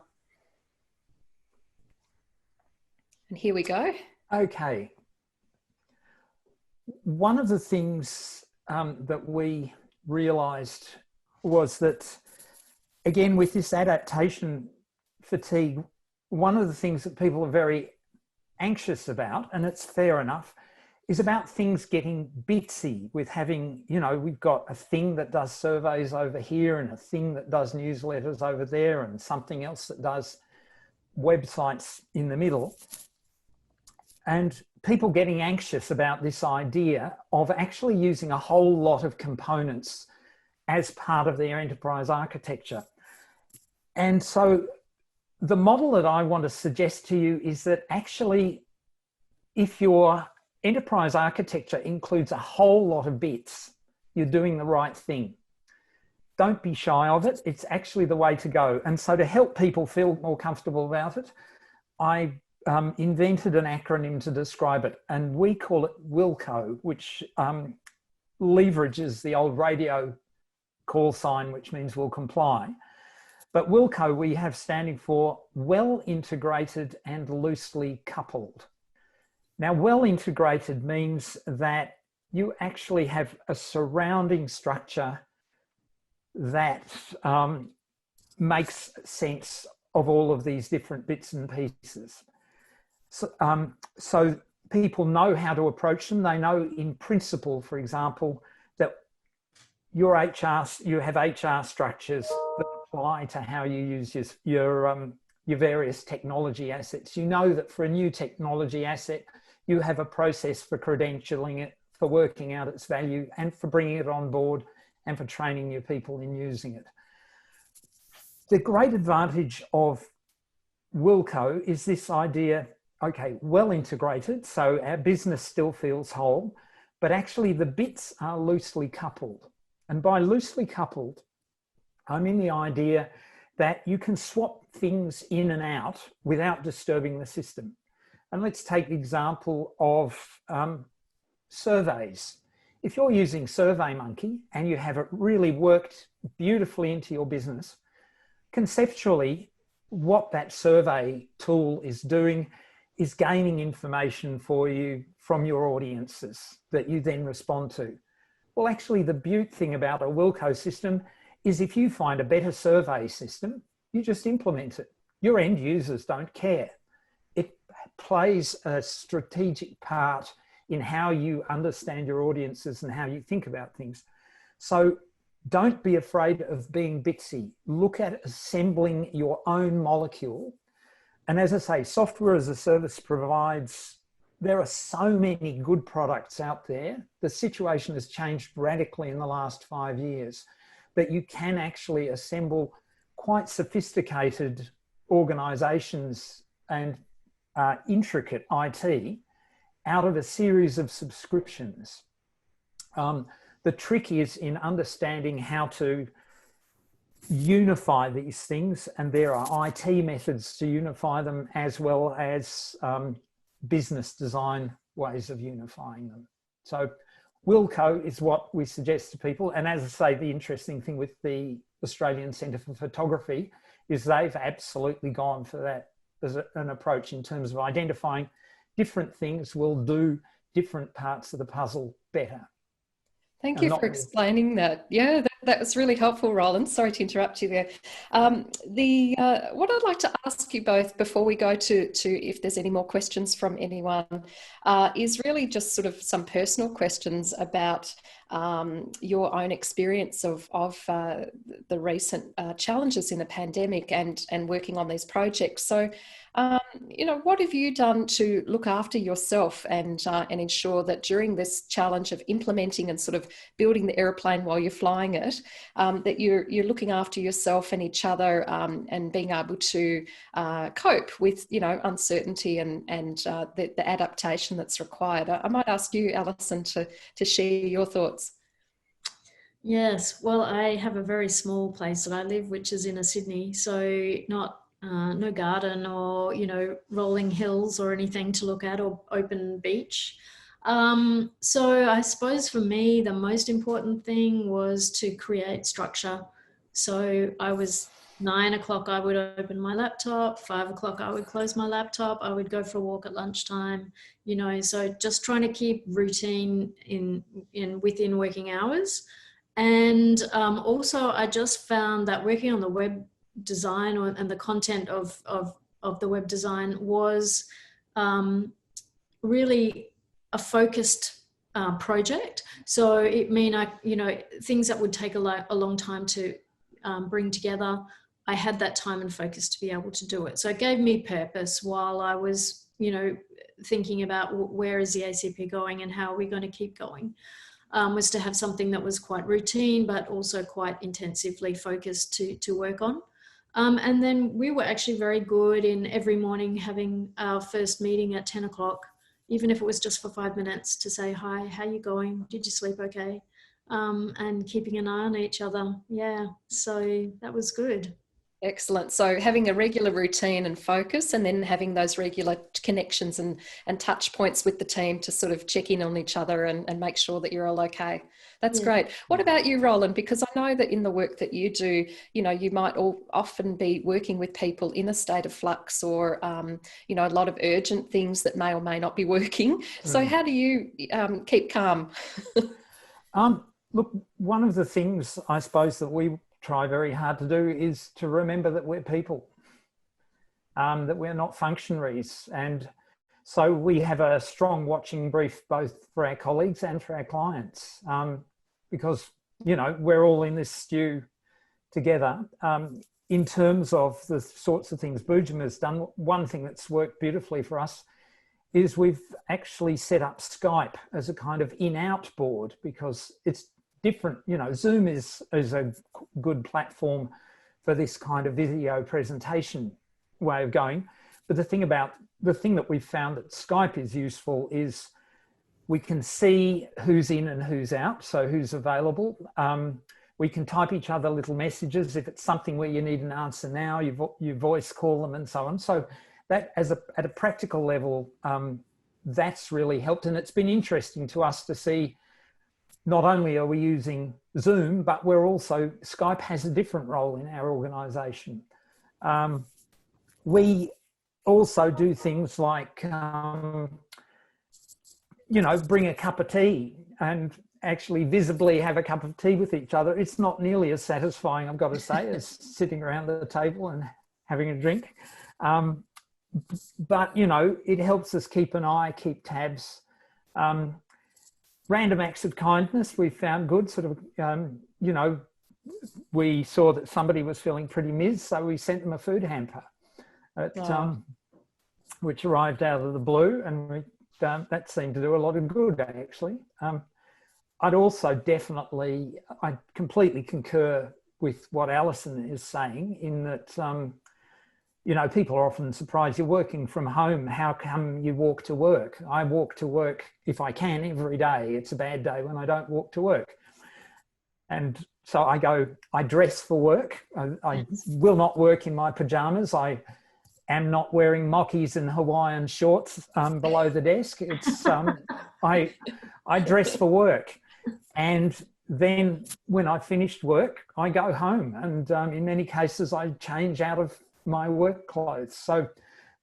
And here we go. Okay. One of the things that we realised was that, again, with this adaptation fatigue, one of the things that people are very anxious about, and it's fair enough, is about things getting bitsy with having, you know, we've got a thing that does surveys over here and a thing that does newsletters over there and something else that does websites in the middle. And people getting anxious about this idea of actually using a whole lot of components as part of their enterprise architecture. And so the model that I want to suggest to you is that actually, if your enterprise architecture includes a whole lot of bits, you're doing the right thing. Don't be shy of it. It's actually the way to go. And so to help people feel more comfortable about it, I invented an acronym to describe it, and we call it WILCO, which leverages the old radio call sign, which means will comply. But WILCO we have standing for well integrated and loosely coupled. Now, well integrated means that you actually have a surrounding structure that makes sense of all of these different bits and pieces. So people know how to approach them. They know in principle, for example, that you have HR structures that apply to how you use your various technology assets. You know that for a new technology asset, you have a process for credentialing it, for working out its value, and for bringing it on board, and for training your people in using it. The great advantage of WILCO is this idea, okay, well integrated, so our business still feels whole, but actually the bits are loosely coupled. And by loosely coupled, I mean the idea that you can swap things in and out without disturbing the system. And let's take the example of surveys. If you're using SurveyMonkey and you have it really worked beautifully into your business, conceptually, what that survey tool is doing is gaining information for you from your audiences that you then respond to. Well, actually, the beaut thing about a WILCO system is if you find a better survey system, you just implement it. Your end users don't care. It plays a strategic part in how you understand your audiences and how you think about things. So don't be afraid of being bitsy. Look at assembling your own molecule. And as I say, software as a service provides, there are so many good products out there. The situation has changed radically in the last 5 years, that you can actually assemble quite sophisticated organizations and intricate IT out of a series of subscriptions. The trick is in understanding how to unify these things, and there are IT methods to unify them as well as business design ways of unifying them. So WILCO is what we suggest to people. And as I say, the interesting thing with the Australian Centre for Photography is they've absolutely gone for that as an approach in terms of identifying different things will do different parts of the puzzle better. Thank you for explaining that. Yeah, that was really helpful, Roland. Sorry to interrupt you there. What I'd like to ask you both before we go to if there's any more questions from anyone is really just sort of some personal questions about your own experience of the recent challenges in the pandemic and working on these projects. So, you know, what have you done to look after yourself and ensure that during this challenge of implementing and sort of building the aeroplane while you're flying it, that you're looking after yourself and each other and being able to cope with, you know, uncertainty and the adaptation that's required? I might ask you, Allison, to share your thoughts. Yes, well, I have a very small place that I live, which is inner Sydney, so not no garden or, you know, rolling hills or anything to look at, or open beach. So I suppose for me, the most important thing was to create structure. So I was 9 o'clock I would open my laptop, 5 o'clock I would close my laptop, I would go for a walk at lunchtime, you know, so just trying to keep routine in within working hours. And also I just found that working on the web design and the content of the web design was really a focused project. So it mean things that would take a long time to bring together, I had that time and focus to be able to do it. So it gave me purpose while I was, you know, thinking about where is the ACP going and how are we going to keep going, was to have something that was quite routine, but also quite intensively focused to work on. And then we were actually very good in every morning having our first meeting at 10 o'clock, even if it was just for 5 minutes, to say, hi, how you going? Did you sleep okay? And keeping an eye on each other. Yeah, so that was good. Excellent. So having a regular routine and focus, and then having those regular connections and touch points with the team to sort of check in on each other and make sure that you're all okay. That's great. What about you, Roland? Because I know that in the work that you do, you know, you might often be working with people in a state of flux or, you know, a lot of urgent things that may or may not be working. So how do you keep calm? Look, one of the things I suppose that we try very hard to do is to remember that we're people, that we're not functionaries. And so we have a strong watching brief both for our colleagues and for our clients, because, you know, we're all in this stew together. In terms of the sorts of things Boojum has done, one thing that's worked beautifully for us is we've actually set up Skype as a kind of in-out board, because it's different. You know, Zoom is a good platform for this kind of video presentation way of going. But the thing that we've found that Skype is useful is we can see who's in and who's out, so who's available. We can type each other little messages. If it's something where you need an answer now, you voice call them and so on. So that at a practical level, that's really helped. And it's been interesting to us to see, not only are we using Zoom, but Skype has a different role in our organisation. We also do things like, you know, bring a cup of tea and actually visibly have a cup of tea with each other. It's not nearly as satisfying, I've got to say, as sitting around the table and having a drink. But, you know, it helps us keep an eye, keep tabs. Random acts of kindness we found good, sort of, you know, we saw that somebody was feeling pretty mis, so we sent them a food hamper, which arrived out of the blue, and that seemed to do a lot of good, actually. I'd also I completely concur with what Allison is saying in that, you know, people are often surprised you're working from home. How come you walk to work? I walk to work if I can every day. It's a bad day when I don't walk to work. And so I dress for work. I will not work in my pajamas. I am not wearing mockies and Hawaiian shorts below the desk. It's I dress for work. And then when I finished work, I go home. And in many cases, I change out of my work clothes. So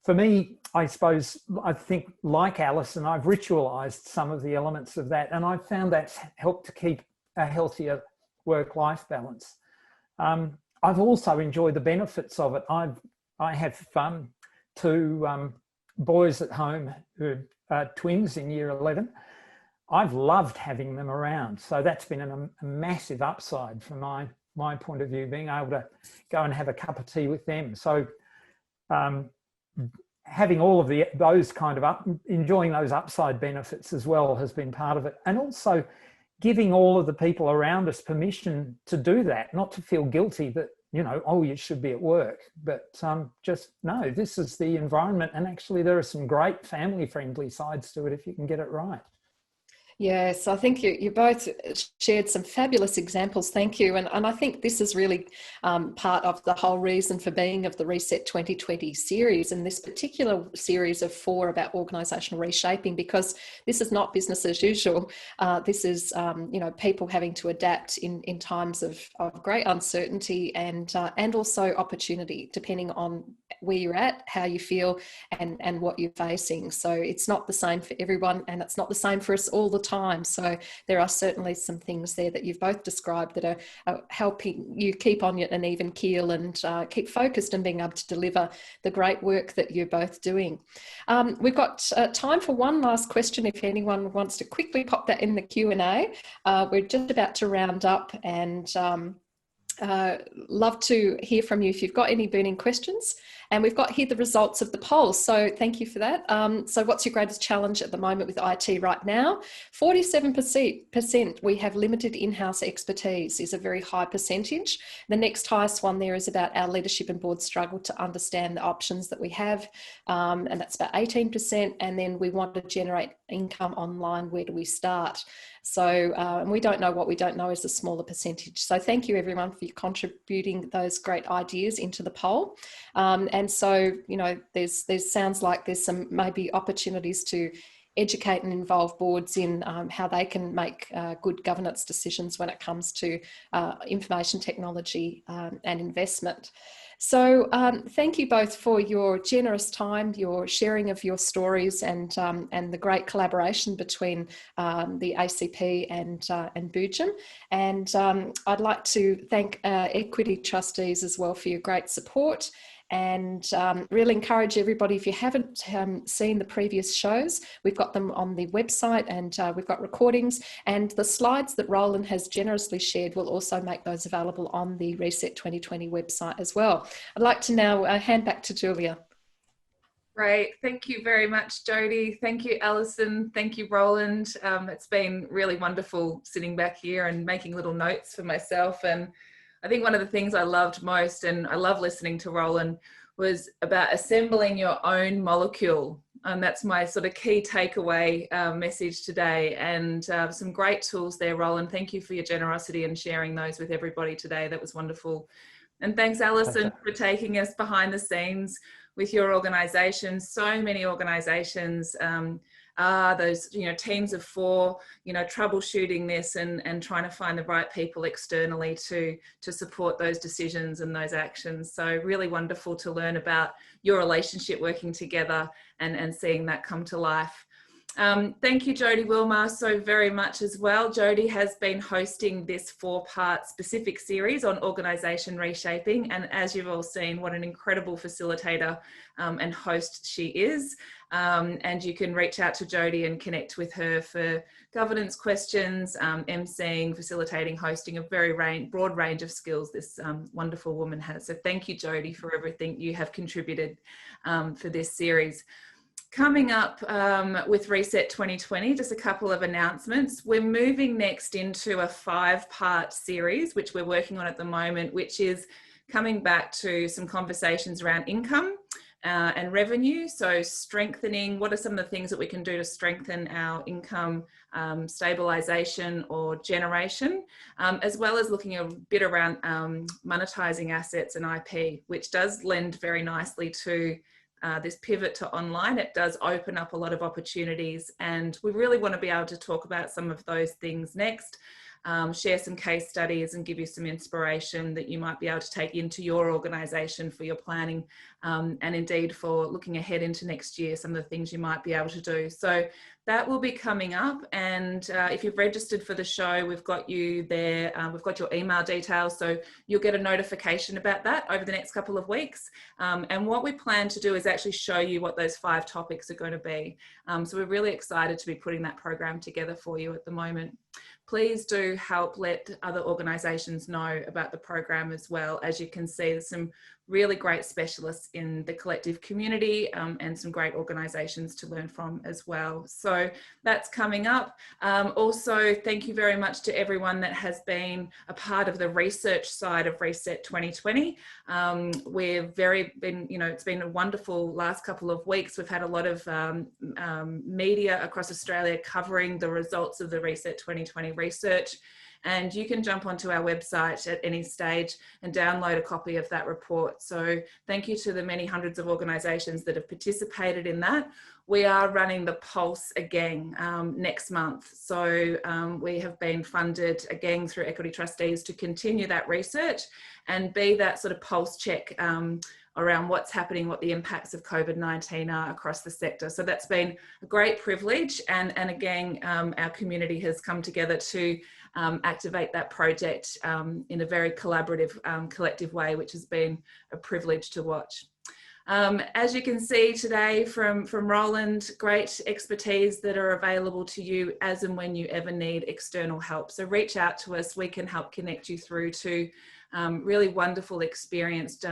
for me, I think like Allison, I've ritualized some of the elements of that, and I've found that's helped to keep a healthier work-life balance. I've also enjoyed the benefits of it. I have two boys at home who are twins in year 11. I've loved having them around. So that's been a massive upside from my point of view, being able to go and have a cup of tea with them. So having all of those kind of enjoying those upside benefits as well has been part of it. And also giving all of the people around us permission to do that, not to feel guilty that, you know, oh, you should be at work, but just no, this is the environment. And actually there are some great family friendly sides to it if you can get it right. Yes, I think you both shared some fabulous examples. Thank you. And I think this is really part of the whole reason for being of the Reset 2020 series, and this particular series of 4 about organisational reshaping, because this is not business as usual. This is, people having to adapt in times of great uncertainty and also opportunity, depending on where you're at, how you feel, and what you're facing. So it's not the same for everyone, and it's not the same for us all the time. So there are certainly some things there that you've both described that are helping you keep on an even keel and keep focused and being able to deliver the great work that you're both doing. We've got time for one last question if anyone wants to quickly pop that in the Q&A. We're just about to round up, and love to hear from you if you've got any burning questions. And we've got here the results of the poll, so thank you for that. So what's your greatest challenge at the moment with IT right now? 47% we have limited in-house expertise, is a very high percentage. The next highest one there is about our leadership and board struggle to understand the options that we have, and that's about 18%. And then we want to generate income online, where do we start? So and we don't know what we don't know is a smaller percentage. So thank you everyone for contributing those great ideas into the poll. And so, there's sounds like there's some maybe opportunities to educate and involve boards in how they can make good governance decisions when it comes to information technology and investment. So thank you both for your generous time, your sharing of your stories, and the great collaboration between the ACP and Boojum. And I'd like to thank Equity Trustees as well for your great support. And really encourage everybody, if you haven't seen the previous shows, we've got them on the website, and we've got recordings, and the slides that Roland has generously shared will also make those available on the Reset 2020 website as well. I'd like to now hand back to Julia. Great. Thank you very much, Jodie. Thank you, Allison. Thank you, Roland. It's been really wonderful sitting back here and making little notes for myself. And I think one of the things I loved most, and I love listening to Roland, was about assembling your own molecule. And that's my sort of key takeaway message today. And some great tools there, Roland. Thank you for your generosity and sharing those with everybody today. That was wonderful. And thanks, Allison, for taking us behind the scenes with your organisation. So many organisations are those, teams of 4, troubleshooting this and trying to find the right people externally to support those decisions and those actions. So really wonderful to learn about your relationship working together and seeing that come to life. Thank you, Jodie Wilmar, so very much as well. Jodie has been hosting this 4-part specific series on organisation reshaping, and as you've all seen, what an incredible facilitator and host she is. And you can reach out to Jodie and connect with her for governance questions, emceeing, facilitating, hosting, a very broad range of skills this wonderful woman has. So thank you, Jodie, for everything you have contributed for this series. Coming up with Reset 2020, just a couple of announcements. We're moving next into a 5-part series, which we're working on at the moment, which is coming back to some conversations around income and revenue. So strengthening, what are some of the things that we can do to strengthen our income stabilization or generation, as well as looking a bit around monetizing assets and IP, which does lend very nicely to this pivot to online. It does open up a lot of opportunities, and we really want to be able to talk about some of those things next, share some case studies and give you some inspiration that you might be able to take into your organisation for your planning, and indeed for looking ahead into next year, some of the things you might be able to do. So that will be coming up, and if you've registered for the show, we've got you there, we've got your email details, so you'll get a notification about that over the next couple of weeks. And what we plan to do is actually show you what those 5 topics are going to be. So we're really excited to be putting that program together for you at the moment. Please do help let other organisations know about the program as well. As you can see, there's some really great specialists in the collective community, and some great organisations to learn from as well. So that's coming up. Also, thank you very much to everyone that has been a part of the research side of Reset 2020. It's been a wonderful last couple of weeks. We've had a lot of media across Australia covering the results of the Reset 2020 research. And you can jump onto our website at any stage and download a copy of that report. So thank you to the many hundreds of organisations that have participated in that. We are running the Pulse again next month. So we have been funded again through Equity Trustees to continue that research and be that sort of pulse check around what's happening, what the impacts of COVID-19 are across the sector. So that's been a great privilege. And again, our community has come together to activate that project in a very collaborative, collective way, which has been a privilege to watch. As you can see today from Roland, great expertise that are available to you as and when you ever need external help. So reach out to us, we can help connect you through to really wonderful, experienced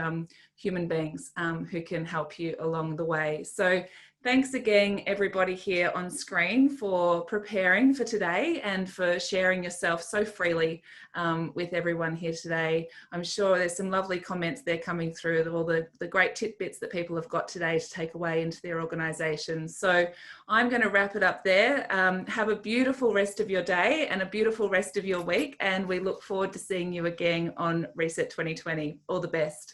human beings who can help you along the way. So thanks again, everybody here on screen, for preparing for today and for sharing yourself so freely with everyone here today. I'm sure there's some lovely comments there coming through, all the great tidbits that people have got today to take away into their organisations. So I'm going to wrap it up there. Have a beautiful rest of your day and a beautiful rest of your week, and we look forward to seeing you again on Reset 2020. All the best.